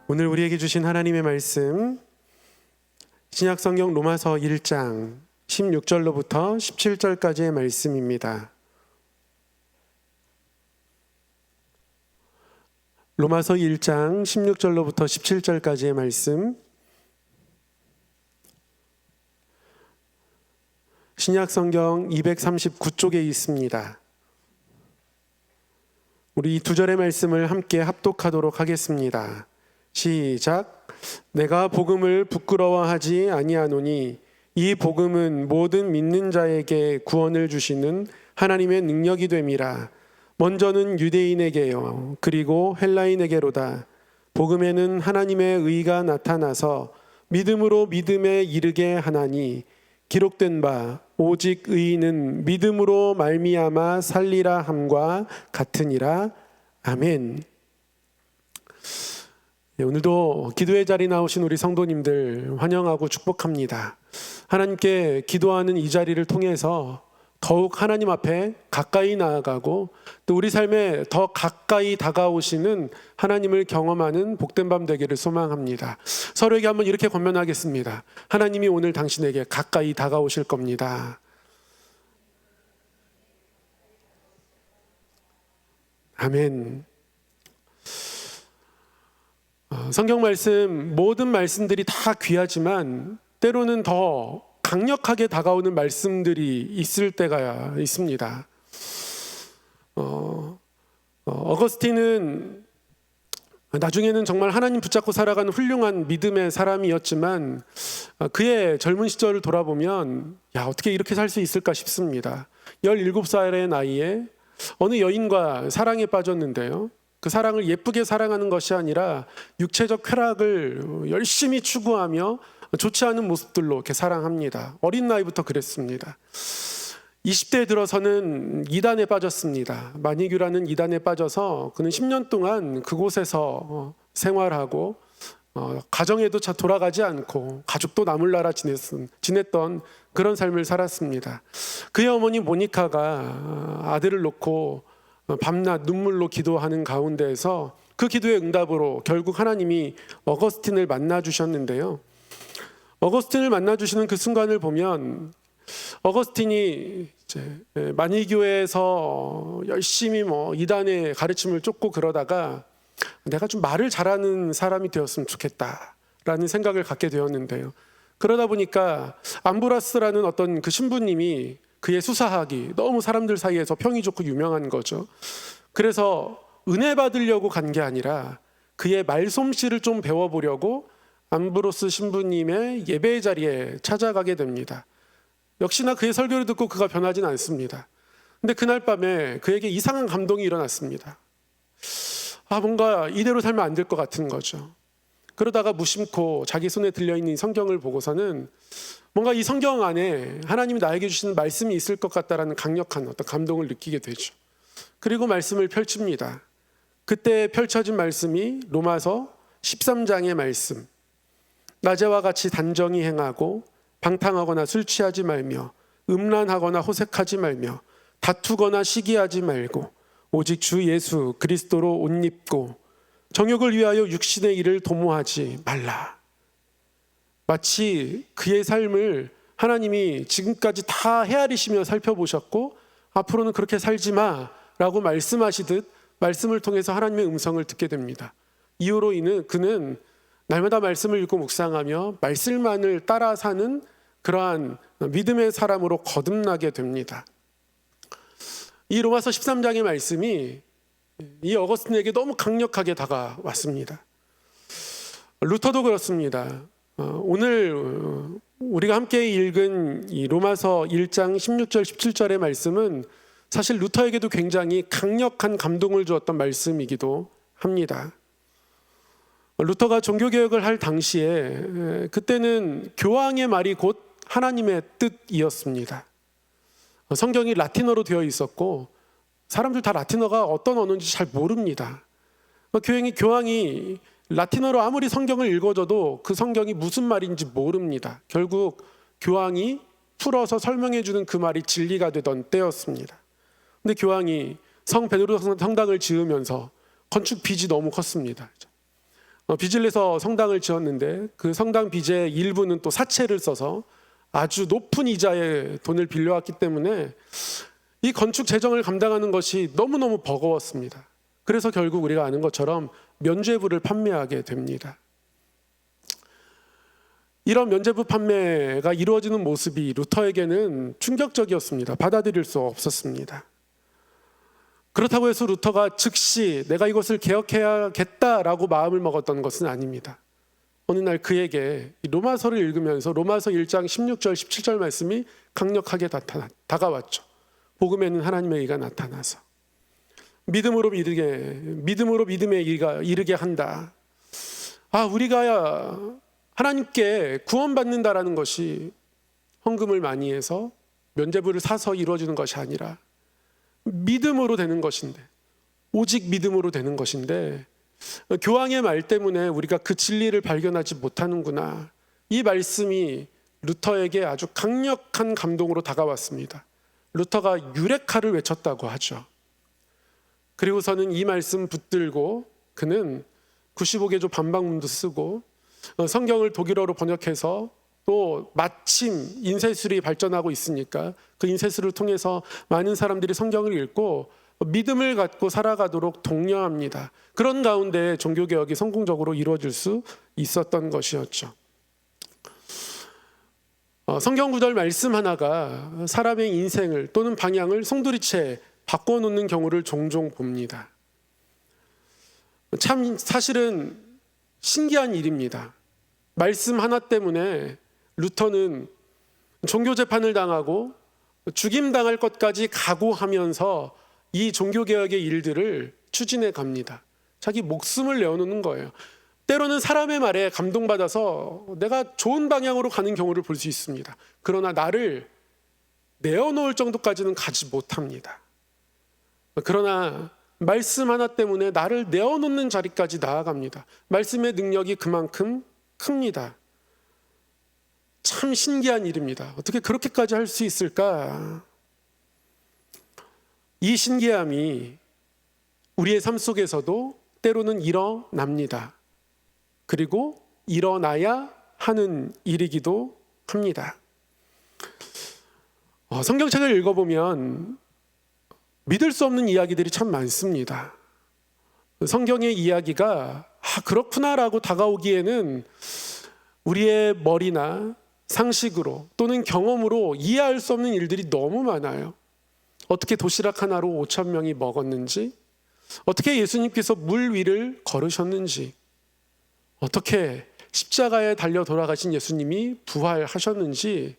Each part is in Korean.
오늘 우리에게 주신 하나님의 말씀, 신약성경 로마서 1장 16절로부터 17절까지의 말씀입니다. 로마서 1장 16절로부터 17절까지의 말씀, 신약성경 239쪽에 있습니다. 우리 이 두 절의 말씀을 함께 합독하도록 하겠습니다. 시작. 내가 복음을 부끄러워하지 아니하노니 이 복음은 모든 믿는 자에게 구원을 주시는 하나님의 능력이 됨이라. 먼저는 유대인에게요 그리고 헬라인에게로다. 복음에는 하나님의 의가 나타나서 믿음으로 믿음에 이르게 하나니 기록된 바 오직 의인은 믿음으로 말미암아 살리라 함과 같으니라. 아멘. 오늘도 기도의 자리 나오신 우리 성도님들 환영하고 축복합니다. 하나님께 기도하는 이 자리를 통해서 더욱 하나님 앞에 가까이 나아가고 또 우리 삶에 더 가까이 다가오시는 하나님을 경험하는 복된 밤 되기를 소망합니다. 서로에게 한번 이렇게 권면하겠습니다. 하나님이 오늘 당신에게 가까이 다가오실 겁니다. 아멘. 성경 말씀, 모든 말씀들이 다 귀하지만 때로는 더 강력하게 다가오는 말씀들이 있을 때가 있습니다. 어거스틴은 나중에는 정말 하나님 붙잡고 살아가는 훌륭한 믿음의 사람이었지만 그의 젊은 시절을 돌아보면 어떻게 이렇게 살 수 있을까 싶습니다. 17살의 나이에 어느 여인과 사랑에 빠졌는데요, 그 사랑을 예쁘게 사랑하는 것이 아니라 육체적 쾌락을 열심히 추구하며 좋지 않은 모습들로 이렇게 사랑합니다. 어린 나이부터 그랬습니다. 20대에 들어서는 이단에 빠졌습니다. 마니규라는 이단에 빠져서 그는 10년 동안 그곳에서 생활하고 가정에도 돌아가지 않고 가족도 나몰라라 지냈던 그런 삶을 살았습니다. 그의 어머니 모니카가 아들을 놓고 밤낮 눈물로 기도하는 가운데에서 그 기도의 응답으로 결국 하나님이 어거스틴을 만나 주셨는데요, 어거스틴을 만나 주시는 그 순간을 보면 어거스틴이 이제 만이교회에서 열심히 이단의 가르침을 쫓고 그러다가 내가 좀 말을 잘하는 사람이 되었으면 좋겠다라는 생각을 갖게 되었는데요, 그러다 보니까 암브라스라는 어떤 그 신부님이 그의 수사학이 너무 사람들 사이에서 평이 좋고 유명한 거죠. 그래서 은혜 받으려고 간 게 아니라 그의 말솜씨를 좀 배워보려고 암브로스 신부님의 예배의 자리에 찾아가게 됩니다. 역시나 그의 설교를 듣고 그가 변하진 않습니다. 근데 그날 밤에 그에게 이상한 감동이 일어났습니다. 뭔가 이대로 살면 안 될 것 같은 거죠. 그러다가 무심코 자기 손에 들려있는 성경을 보고서는 뭔가 이 성경 안에 하나님이 나에게 주시는 말씀이 있을 것 같다라는 강력한 어떤 감동을 느끼게 되죠. 그리고 말씀을 펼칩니다. 그때 펼쳐진 말씀이 로마서 13장의 말씀. 낮에와 같이 단정히 행하고 방탕하거나 술 취하지 말며 음란하거나 호색하지 말며 다투거나 시기하지 말고 오직 주 예수 그리스도로 옷 입고 정욕을 위하여 육신의 일을 도모하지 말라. 마치 그의 삶을 하나님이 지금까지 다 헤아리시며 살펴보셨고 앞으로는 그렇게 살지 마라고 말씀하시듯 말씀을 통해서 하나님의 음성을 듣게 됩니다. 이후로 그는 날마다 말씀을 읽고 묵상하며 말씀만을 따라 사는 그러한 믿음의 사람으로 거듭나게 됩니다. 이 로마서 13장의 말씀이 이 어거스틴에게 너무 강력하게 다가왔습니다. 루터도 그렇습니다. 오늘 우리가 함께 읽은 이 로마서 1장 16절 17절의 말씀은 사실 루터에게도 굉장히 강력한 감동을 주었던 말씀이기도 합니다. 루터가 종교개혁을 할 당시에 그때는 교황의 말이 곧 하나님의 뜻이었습니다. 성경이 라틴어로 되어 있었고 사람들 다 라틴어가 어떤 언어인지 잘 모릅니다. 교황이 라틴어로 아무리 성경을 읽어줘도 그 성경이 무슨 말인지 모릅니다. 결국 교황이 풀어서 설명해 주는 그 말이 진리가 되던 때였습니다. 근데 교황이 성 베드로 성당을 지으면서 건축 빚이 너무 컸습니다. 빚을 내서 성당을 지었는데 그 성당 빚의 일부는 또 사채를 써서 아주 높은 이자에 돈을 빌려왔기 때문에 이 건축 재정을 감당하는 것이 너무너무 버거웠습니다. 그래서 결국 우리가 아는 것처럼 면죄부를 판매하게 됩니다. 이런 면죄부 판매가 이루어지는 모습이 루터에게는 충격적이었습니다. 받아들일 수 없었습니다. 그렇다고 해서 루터가 즉시 내가 이것을 개혁해야겠다라고 마음을 먹었던 것은 아닙니다. 어느 날 그에게 로마서를 읽으면서 로마서 1장 16절 17절 말씀이 강력하게 다가왔죠. 복음에는 하나님의 의가 나타나서 믿음으로 믿음에 이르게 한다. 우리가 하나님께 구원받는다라는 것이 헌금을 많이 해서 면죄부를 사서 이루어지는 것이 아니라 믿음으로 되는 것인데, 오직 믿음으로 되는 것인데, 교황의 말 때문에 우리가 그 진리를 발견하지 못하는구나. 이 말씀이 루터에게 아주 강력한 감동으로 다가왔습니다. 루터가 유레카를 외쳤다고 하죠. 그리고서는 이 말씀 붙들고 그는 95개조 반박문도 쓰고 성경을 독일어로 번역해서 또 마침 인쇄술이 발전하고 있으니까 그 인쇄술을 통해서 많은 사람들이 성경을 읽고 믿음을 갖고 살아가도록 독려합니다. 그런 가운데 종교개혁이 성공적으로 이루어질 수 있었던 것이었죠. 성경 구절 말씀 하나가 사람의 인생을 또는 방향을 송두리째 바꿔놓는 경우를 종종 봅니다. 참 사실은 신기한 일입니다. 말씀 하나 때문에 루터는 종교재판을 당하고 죽임당할 것까지 각오하면서 이 종교개혁의 일들을 추진해 갑니다. 자기 목숨을 내어놓는 거예요. 때로는 사람의 말에 감동받아서 내가 좋은 방향으로 가는 경우를 볼 수 있습니다. 그러나 나를 내어놓을 정도까지는 가지 못합니다. 그러나 말씀 하나 때문에 나를 내어놓는 자리까지 나아갑니다. 말씀의 능력이 그만큼 큽니다. 참 신기한 일입니다. 어떻게 그렇게까지 할 수 있을까? 이 신기함이 우리의 삶 속에서도 때로는 일어납니다. 그리고 일어나야 하는 일이기도 합니다. 성경책을 읽어보면 믿을 수 없는 이야기들이 참 많습니다. 성경의 이야기가 그렇구나라고 다가오기에는 우리의 머리나 상식으로 또는 경험으로 이해할 수 없는 일들이 너무 많아요. 어떻게 도시락 하나로 5,000명이 먹었는지, 어떻게 예수님께서 물 위를 걸으셨는지, 어떻게 십자가에 달려 돌아가신 예수님이 부활하셨는지,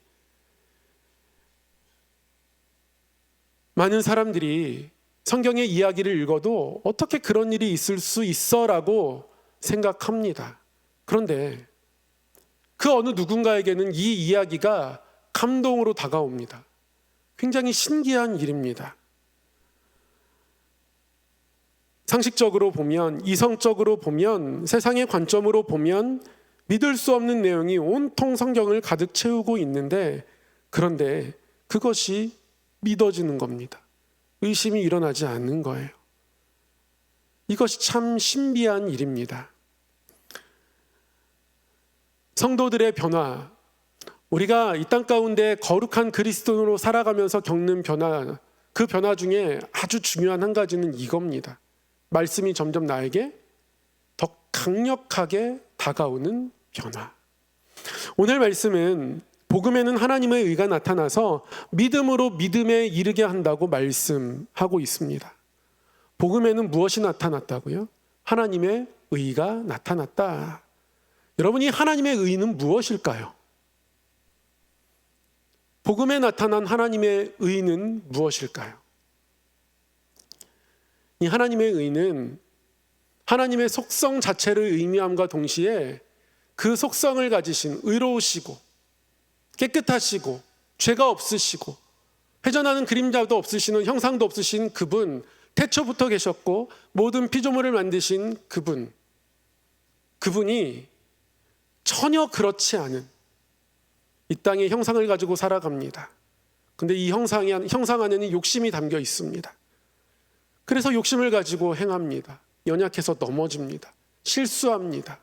많은 사람들이 성경의 이야기를 읽어도 어떻게 그런 일이 있을 수 있어라고 생각합니다. 그런데 그 어느 누군가에게는 이 이야기가 감동으로 다가옵니다. 굉장히 신기한 일입니다. 상식적으로 보면, 이성적으로 보면, 세상의 관점으로 보면 믿을 수 없는 내용이 온통 성경을 가득 채우고 있는데, 그런데 그것이 믿어지는 겁니다. 의심이 일어나지 않는 거예요. 이것이 참 신비한 일입니다. 성도들의 변화, 우리가 이 땅 가운데 거룩한 그리스도인으로 살아가면서 겪는 변화, 그 변화 중에 아주 중요한 한 가지는 이겁니다. 말씀이 점점 나에게 더 강력하게 다가오는 변화. 오늘 말씀은 복음에는 하나님의 의가 나타나서 믿음으로 믿음에 이르게 한다고 말씀하고 있습니다. 복음에는 무엇이 나타났다고요? 하나님의 의가 나타났다. 여러분이 하나님의 의는 무엇일까요? 복음에 나타난 하나님의 의는 무엇일까요? 이 하나님의 의는 하나님의 속성 자체를 의미함과 동시에 그 속성을 가지신 의로우시고 깨끗하시고 죄가 없으시고 회전하는 그림자도 없으시는 형상도 없으신 그분, 태초부터 계셨고 모든 피조물을 만드신 그분이 전혀 그렇지 않은 이 땅의 형상을 가지고 살아갑니다. 근데 이 형상 안에는 욕심이 담겨 있습니다. 그래서 욕심을 가지고 행합니다. 연약해서 넘어집니다. 실수합니다.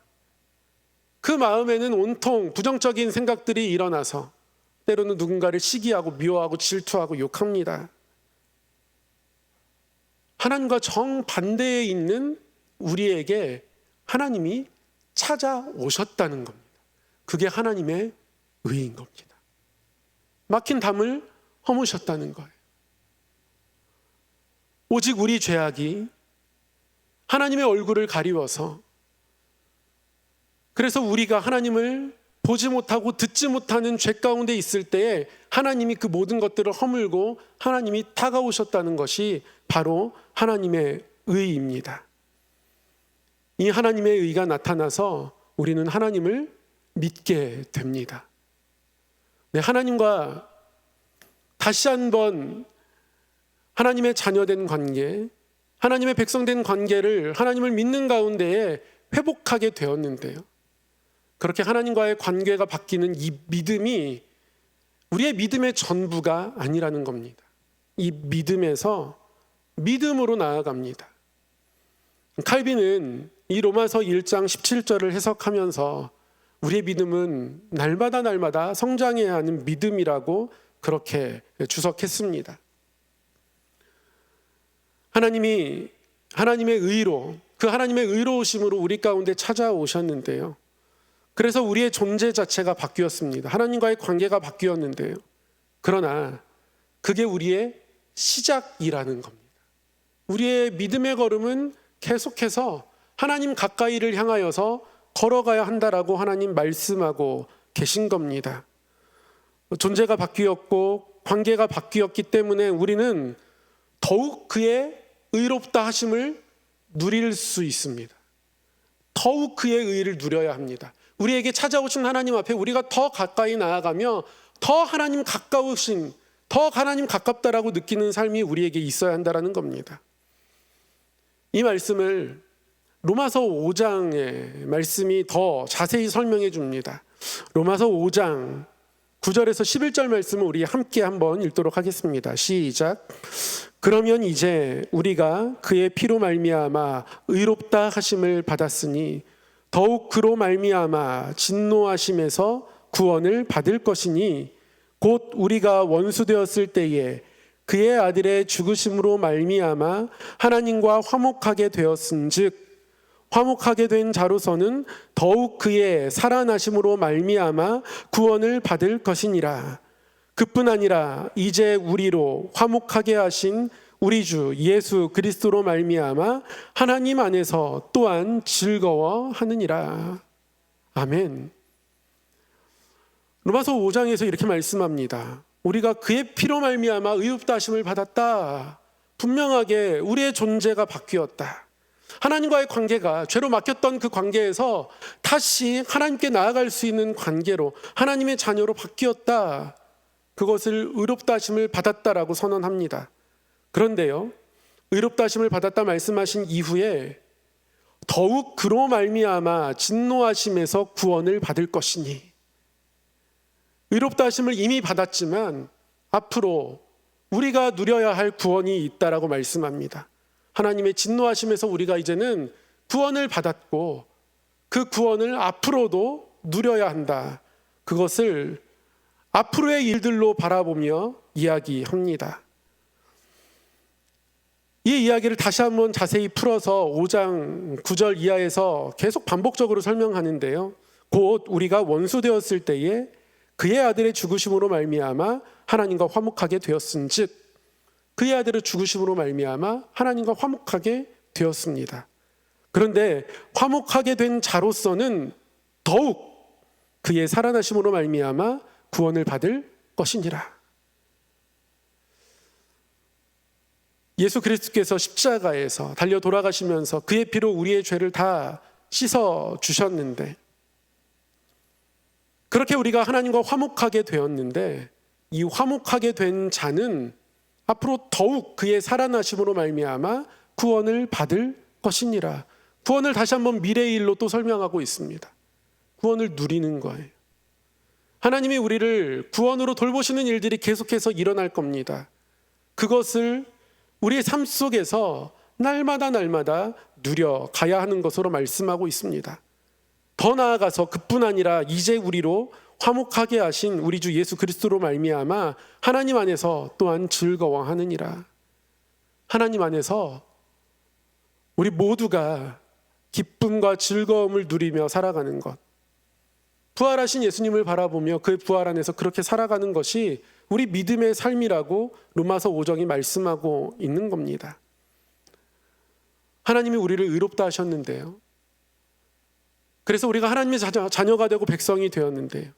그 마음에는 온통 부정적인 생각들이 일어나서 때로는 누군가를 시기하고 미워하고 질투하고 욕합니다. 하나님과 정반대에 있는 우리에게 하나님이 찾아오셨다는 겁니다. 그게 하나님의 의인 겁니다. 막힌 담을 허무셨다는 거예요. 오직 우리 죄악이 하나님의 얼굴을 가리워서, 그래서 우리가 하나님을 보지 못하고 듣지 못하는 죄 가운데 있을 때에 하나님이 그 모든 것들을 허물고 하나님이 다가오셨다는 것이 바로 하나님의 의입니다. 이 하나님의 의가 나타나서 우리는 하나님을 믿게 됩니다. 네, 하나님과 다시 한번 하나님의 자녀된 관계, 하나님의 백성된 관계를 하나님을 믿는 가운데에 회복하게 되었는데요. 그렇게 하나님과의 관계가 바뀌는 이 믿음이 우리의 믿음의 전부가 아니라는 겁니다. 이 믿음에서 믿음으로 나아갑니다. 칼빈은 이 로마서 1장 17절을 해석하면서 우리의 믿음은 날마다 성장해야 하는 믿음이라고 그렇게 주석했습니다. 하나님이 하나님의 의로, 그 하나님의 의로우심으로 우리 가운데 찾아오셨는데요. 그래서 우리의 존재 자체가 바뀌었습니다. 하나님과의 관계가 바뀌었는데요. 그러나 그게 우리의 시작이라는 겁니다. 우리의 믿음의 걸음은 계속해서 하나님 가까이를 향하여서 걸어가야 한다라고 하나님 말씀하고 계신 겁니다. 존재가 바뀌었고 관계가 바뀌었기 때문에 우리는 더욱 그의 의롭다 하심을 누릴 수 있습니다. 더욱 그의 의를 누려야 합니다. 우리에게 찾아오신 하나님 앞에 우리가 더 가까이 나아가며 더 하나님 가까우신, 더 하나님 가깝다라고 느끼는 삶이 우리에게 있어야 한다는 겁니다. 이 말씀을 로마서 5장의 말씀이 더 자세히 설명해 줍니다. 로마서 5장 9절에서 11절 말씀을 우리 함께 한번 읽도록 하겠습니다. 시작. 그러면 이제 우리가 그의 피로 말미암아 의롭다 하심을 받았으니 더욱 그로 말미암아 진노하심에서 구원을 받을 것이니 곧 우리가 원수 되었을 때에 그의 아들의 죽으심으로 말미암아 하나님과 화목하게 되었은즉 화목하게 된 자로서는 더욱 그의 살아나심으로 말미암아 구원을 받을 것이니라. 그뿐 아니라 이제 우리로 화목하게 하신 우리 주 예수 그리스도로 말미암아 하나님 안에서 또한 즐거워하느니라. 아멘. 로마서 5장에서 이렇게 말씀합니다. 우리가 그의 피로 말미암아 의롭다 하심을 받았다. 분명하게 우리의 존재가 바뀌었다. 하나님과의 관계가 죄로 막혔던 그 관계에서 다시 하나님께 나아갈 수 있는 관계로 하나님의 자녀로 바뀌었다. 그것을 의롭다 하심을 받았다라고 선언합니다. 그런데요, 의롭다 하심을 받았다 말씀하신 이후에 더욱 그로 말미암아 진노하심에서 구원을 받을 것이니, 의롭다 하심을 이미 받았지만 앞으로 우리가 누려야 할 구원이 있다라고 말씀합니다. 하나님의 진노하심에서 우리가 이제는 구원을 받았고 그 구원을 앞으로도 누려야 한다. 그것을 앞으로의 일들로 바라보며 이야기합니다. 이 이야기를 다시 한번 자세히 풀어서 5장 9절 이하에서 계속 반복적으로 설명하는데요. 곧 우리가 원수 되었을 때에 그의 아들의 죽으심으로 말미암아 하나님과 화목하게 되었은즉 그의 아들의 죽으심으로 말미암아 하나님과 화목하게 되었습니다. 그런데 화목하게 된 자로서는 더욱 그의 살아나심으로 말미암아 구원을 받을 것이니라. 예수 그리스도께서 십자가에서 달려 돌아가시면서 그의 피로 우리의 죄를 다 씻어 주셨는데, 그렇게 우리가 하나님과 화목하게 되었는데 이 화목하게 된 자는 앞으로 더욱 그의 살아나심으로 말미암아 구원을 받을 것이니라. 구원을 다시 한번 미래의 일로 또 설명하고 있습니다. 구원을 누리는 거예요. 하나님이 우리를 구원으로 돌보시는 일들이 계속해서 일어날 겁니다. 그것을 우리의 삶 속에서 날마다 누려 가야 하는 것으로 말씀하고 있습니다. 더 나아가서 그뿐 아니라 이제 우리로 화목하게 하신 우리 주 예수 그리스도로 말미암아 하나님 안에서 또한 즐거워하느니라. 하나님 안에서 우리 모두가 기쁨과 즐거움을 누리며 살아가는 것, 부활하신 예수님을 바라보며 그 부활 안에서 그렇게 살아가는 것이 우리 믿음의 삶이라고 로마서 5장이 말씀하고 있는 겁니다. 하나님이 우리를 의롭다 하셨는데요, 그래서 우리가 하나님의 자녀가 되고 백성이 되었는데요,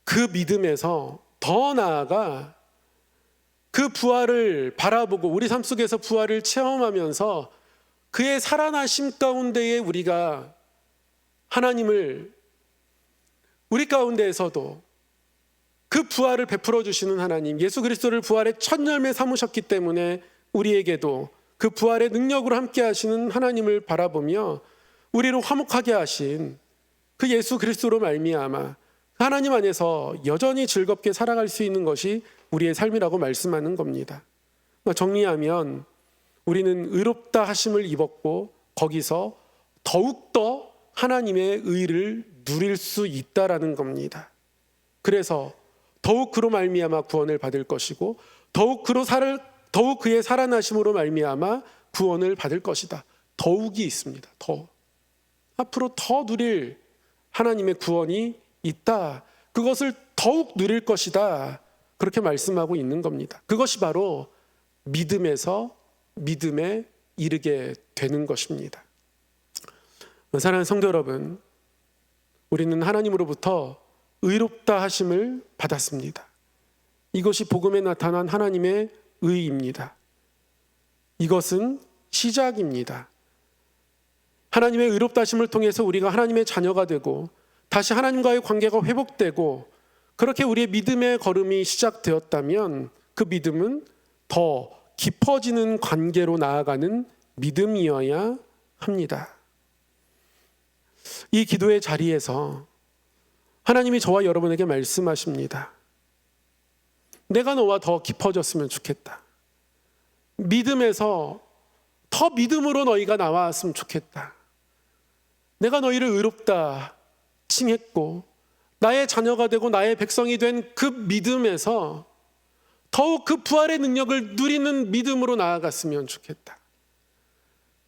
그 믿음에서 더 나아가 그 부활을 바라보고 우리 삶 속에서 부활을 체험하면서 그의 살아나심 가운데에 우리가 하나님을 우리 가운데에서도 그 부활을 베풀어 주시는 하나님, 예수 그리스도를 부활의 첫 열매 삼으셨기 때문에 우리에게도 그 부활의 능력으로 함께 하시는 하나님을 바라보며 우리를 화목하게 하신 그 예수 그리스도로 말미암아 하나님 안에서 여전히 즐겁게 살아갈 수 있는 것이 우리의 삶이라고 말씀하는 겁니다. 정리하면 우리는 의롭다 하심을 입었고 거기서 더욱더 하나님의 의를 누릴 수 있다라는 겁니다. 그래서 더욱 그로 말미암아 구원을 받을 것이고 더욱 그의 살아나심으로 말미암아 구원을 받을 것이다. 더욱이 있습니다. 앞으로 더 누릴 하나님의 구원이 있다. 그것을 더욱 누릴 것이다. 그렇게 말씀하고 있는 겁니다. 그것이 바로 믿음에서 믿음에 이르게 되는 것입니다. 사랑하는 성도 여러분, 우리는 하나님으로부터 의롭다 하심을 받았습니다. 이것이 복음에 나타난 하나님의 의입니다. 이것은 시작입니다. 하나님의 의롭다 하심을 통해서 우리가 하나님의 자녀가 되고 다시 하나님과의 관계가 회복되고 그렇게 우리의 믿음의 걸음이 시작되었다면 그 믿음은 더 깊어지는 관계로 나아가는 믿음이어야 합니다. 이 기도의 자리에서 하나님이 저와 여러분에게 말씀하십니다. 내가 너와 더 깊어졌으면 좋겠다. 믿음에서 더 믿음으로 너희가 나왔으면 좋겠다. 내가 너희를 의롭다 칭했고 나의 자녀가 되고 나의 백성이 된 그 믿음에서 더욱 그 부활의 능력을 누리는 믿음으로 나아갔으면 좋겠다.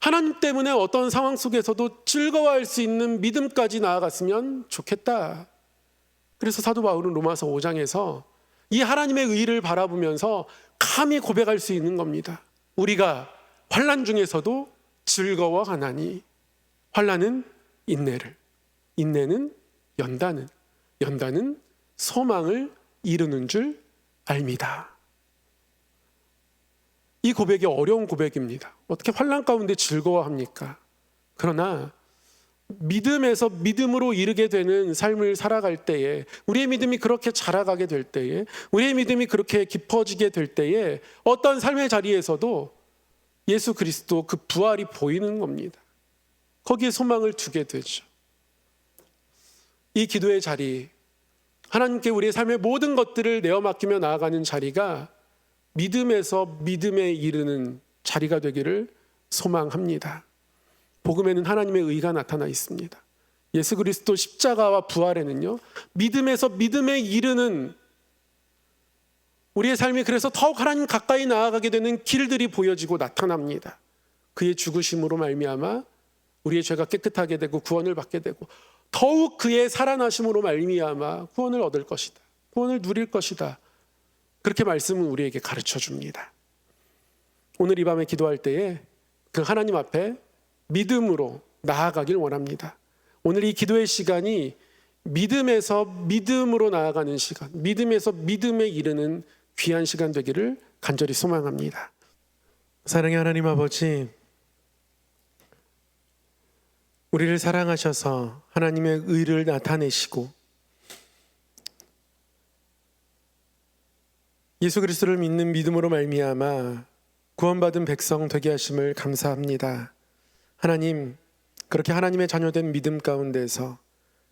하나님 때문에 어떤 상황 속에서도 즐거워할 수 있는 믿음까지 나아갔으면 좋겠다. 그래서 사도 바울은 로마서 5장에서 이 하나님의 의를 바라보면서 감히 고백할 수 있는 겁니다. 우리가 환난 중에서도 즐거워하나니 환난은 인내를, 인내는 연단은 소망을 이루는 줄 알미다. 이 고백이 어려운 고백입니다. 어떻게 환난 가운데 즐거워합니까? 그러나 믿음에서 믿음으로 이르게 되는 삶을 살아갈 때에, 우리의 믿음이 그렇게 자라가게 될 때에, 우리의 믿음이 그렇게 깊어지게 될 때에 어떤 삶의 자리에서도 예수 그리스도 그 부활이 보이는 겁니다. 거기에 소망을 두게 되죠. 이 기도의 자리, 하나님께 우리의 삶의 모든 것들을 내어 맡기며 나아가는 자리가 믿음에서 믿음에 이르는 자리가 되기를 소망합니다. 복음에는 하나님의 의가 나타나 있습니다. 예수 그리스도 십자가와 부활에는요, 믿음에서 믿음에 이르는 우리의 삶이 그래서 더욱 하나님 가까이 나아가게 되는 길들이 보여지고 나타납니다. 그의 죽으심으로 말미암아 우리의 죄가 깨끗하게 되고 구원을 받게 되고 더욱 그의 살아나심으로 말미암아 구원을 얻을 것이다. 구원을 누릴 것이다. 그렇게 말씀은 우리에게 가르쳐 줍니다. 오늘 이 밤에 기도할 때에 그 하나님 앞에 믿음으로 나아가길 원합니다. 오늘 이 기도의 시간이 믿음에서 믿음으로 나아가는 시간, 믿음에서 믿음에 이르는 귀한 시간 되기를 간절히 소망합니다. 사랑의 하나님 아버지, 우리를 사랑하셔서 하나님의 의를 나타내시고 예수 그리스도를 믿는 믿음으로 말미암아 구원받은 백성 되게 하심을 감사합니다. 하나님, 그렇게 하나님의 자녀된 믿음 가운데서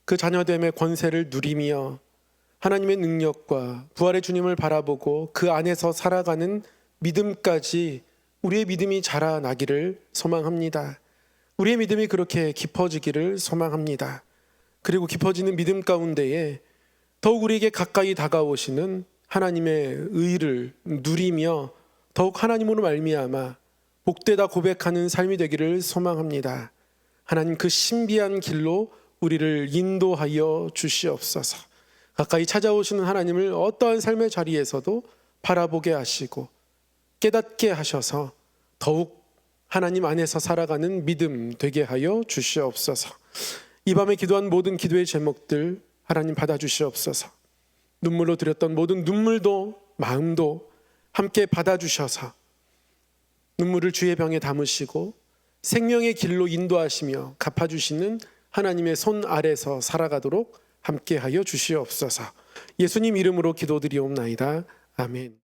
그 자녀됨의 권세를 누리며 하나님의 능력과 부활의 주님을 바라보고 그 안에서 살아가는 믿음까지 우리의 믿음이 자라나기를 소망합니다. 우리의 믿음이 그렇게 깊어지기를 소망합니다. 그리고 깊어지는 믿음 가운데에 더욱 우리에게 가까이 다가오시는 하나님의 의를 누리며 더욱 하나님으로 말미암아 복되다 고백하는 삶이 되기를 소망합니다. 하나님, 그 신비한 길로 우리를 인도하여 주시옵소서. 가까이 찾아오시는 하나님을 어떠한 삶의 자리에서도 바라보게 하시고 깨닫게 하셔서 더욱 하나님 안에서 살아가는 믿음 되게 하여 주시옵소서. 이 밤에 기도한 모든 기도의 제목들 하나님 받아주시옵소서. 눈물로 드렸던 모든 눈물도 마음도 함께 받아주셔서 눈물을 주의 병에 담으시고 생명의 길로 인도하시며 갚아주시는 하나님의 손 아래서 살아가도록 함께하여 주시옵소서. 예수님 이름으로 기도드리옵나이다. 아멘.